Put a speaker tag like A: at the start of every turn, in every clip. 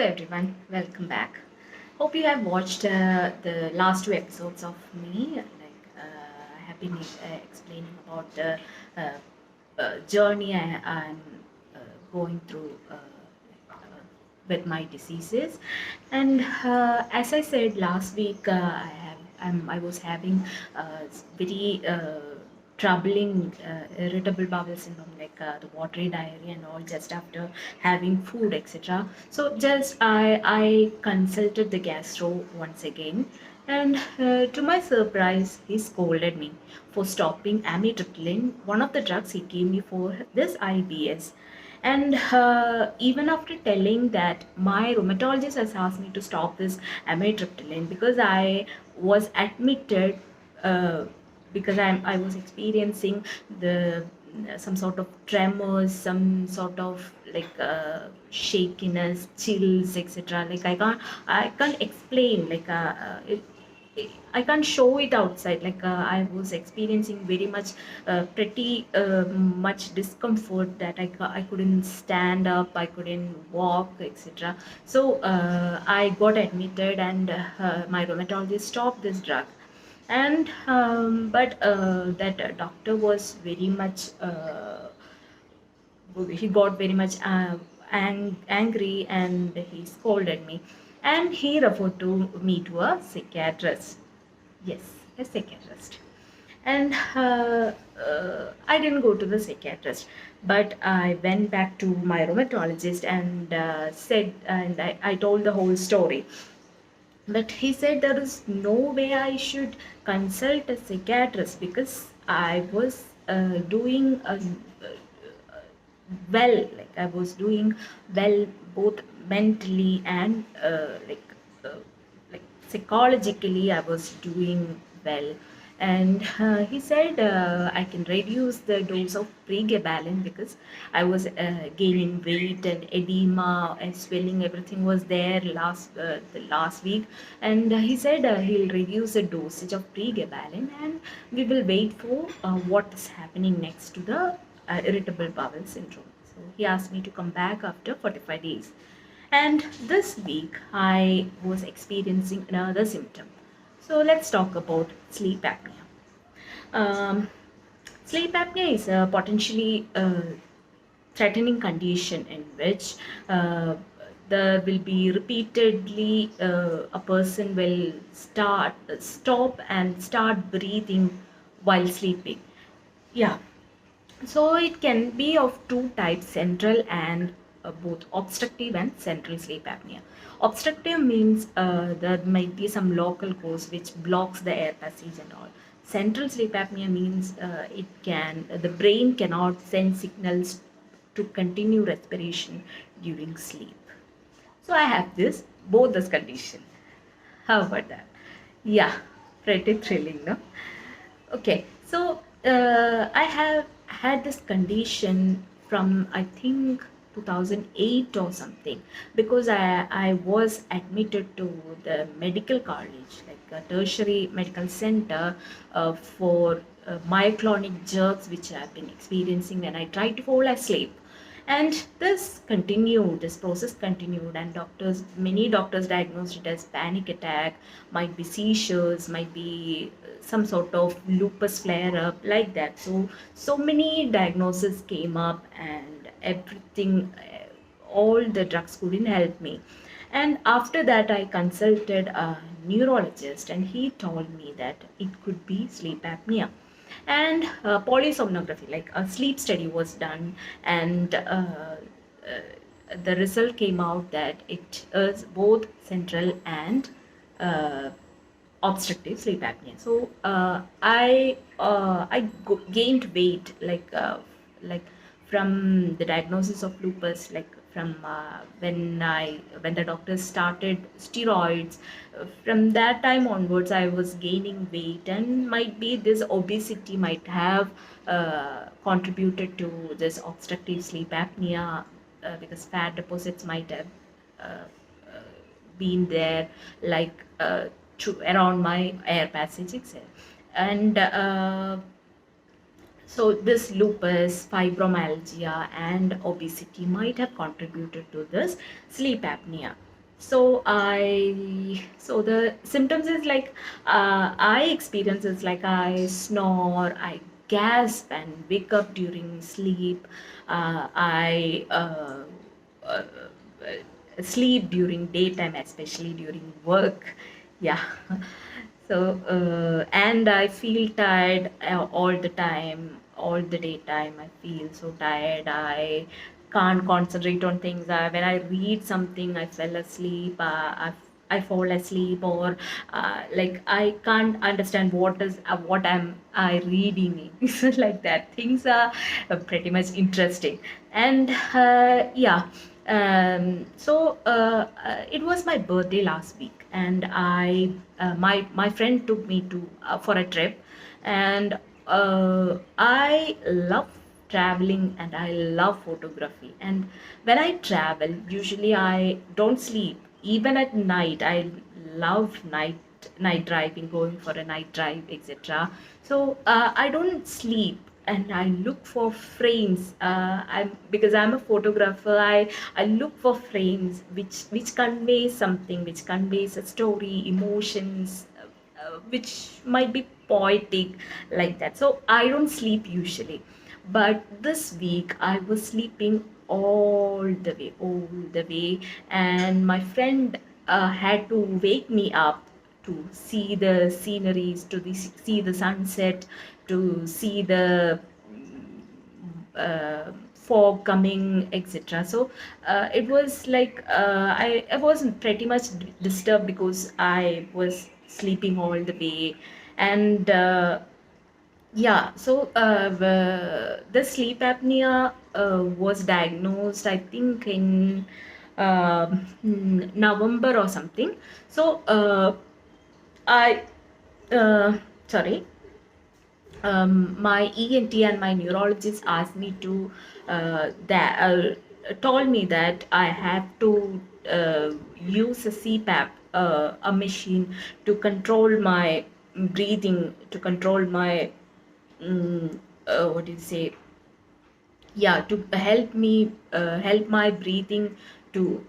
A: everyone, welcome back. Hope you have watched the last two episodes of me. I have been explaining about the journey I'm going through with my diseases, and as I said last week, I was having very troubling irritable bowel syndrome, like the watery diarrhea and all, just after having food, etc. So just I consulted the gastro once again, and to my surprise, he scolded me for stopping amitriptyline, one of the drugs he gave me for this IBS. And even after telling that, my rheumatologist has asked me to stop this amitriptyline because I was admitted, uh, because I was experiencing the some sort of tremors, some sort of like shakiness, chills, etc. Like I can't explain. I can't show it outside. I was experiencing very much, pretty much discomfort that I couldn't stand up, I couldn't walk, etc. So I got admitted, and my rheumatologist stopped this drug. And but that doctor was very much. He got very much angry, and he scolded me, and he referred to me to a psychiatrist. Yes, a psychiatrist. And I didn't go to the psychiatrist, but I went back to my rheumatologist and said, and I told the whole story. But he said there is no way I should consult a psychiatrist because I was doing well. Like I was doing well, both mentally and uh, like psychologically I was doing well. And he said I can reduce the dose of pregabalin because I was gaining weight, and edema and swelling, everything was there the last week. And he said he'll reduce the dosage of pregabalin, and we will wait for what is happening next to the irritable bowel syndrome. So he asked me to come back after 45 days. And this week I was experiencing another symptom. So let's talk about sleep apnea. Um, Sleep apnea is a potentially threatening condition in which there will be repeatedly a person will stop and start breathing while sleeping. Yeah, so it can be of two types, central and both obstructive and central sleep apnea. Obstructive means there might be some local cause which blocks the air passage and all. Central sleep apnea means the brain cannot send signals to continue respiration during sleep. So I have both this condition. How about that? Yeah, pretty thrilling, no? Okay, so I have had this condition from, I think, 2008 or something, because I was admitted to the medical college, like a tertiary medical center, for myoclonic jerks which I've been experiencing when I try to fall asleep. And this process continued, and many doctors diagnosed it as panic attack, might be seizures, might be some sort of lupus flare up, like that. So many diagnoses came up, and everything, all the drugs couldn't help me. And after that, I consulted a neurologist, and he told me that it could be sleep apnea. And polysomnography, like a sleep study, was done, and the result came out that it is both central and uh, obstructive sleep apnea. So I gained weight, like from the diagnosis of lupus, like from when the doctors started steroids. From that time onwards, I was gaining weight, and might be this obesity might have contributed to this obstructive sleep apnea, because fat deposits might have uh, been there, like around my air passage itself. And so this lupus, fibromyalgia, and obesity might have contributed to this sleep apnea. So the symptoms is like, I experience is like I snore, I gasp and wake up during sleep, I uh, sleep during daytime, especially during work. Yeah. So, and I feel tired all the time, all the daytime. I feel so tired. I can't concentrate on things. When I read something, I fell asleep. I fall asleep, or like I can't understand what I reading. Like that. Things are pretty much interesting, and yeah. It was my birthday last week, and my friend took me to for a trip, and I love traveling and I love photography. And when I travel, usually I don't sleep. Even at night, I love night driving, going for a night drive, etc. So I don't sleep and I look for frames. Because I'm a photographer. I look for frames which convey something, which conveys a story, emotions, which might be poetic, like that. So I don't sleep usually, but this week I was sleeping all the way, and my friend had to wake me up to see the sceneries, see the sunset, to see the fog coming, etc. So it was like, I was pretty much disturbed because I was sleeping all the way. And yeah, so the sleep apnea was diagnosed, I think, in November or something. So I sorry, my ENT and my neurologist asked me to told me that I have to use a CPAP, a machine, to control my breathing, to control my what do you say, yeah, to help me help my breathing, to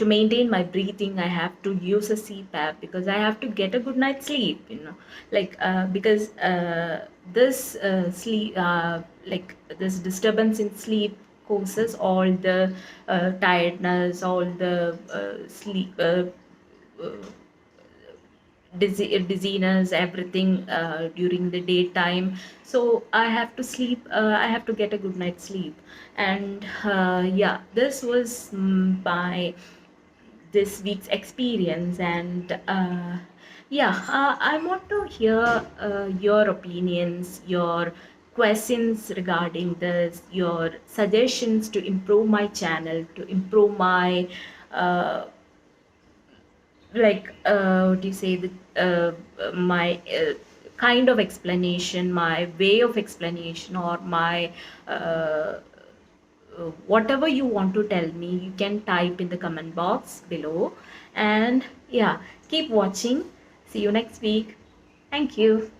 A: maintain my breathing. I have to use a CPAP because I have to get a good night's sleep, like because this sleep like this disturbance in sleep causes all the tiredness, all the sleep uh, dizziness, everything during the daytime. So I have to sleep. I have to get a good night's sleep, and yeah, this was my this week's experience. And yeah, I want to hear your opinions, your questions regarding this, your suggestions to improve my channel, to improve my what do you say, the my kind of explanation, my way of explanation, or my whatever you want to tell me, you can type in the comment box below. And yeah, keep watching. See you next week. Thank you.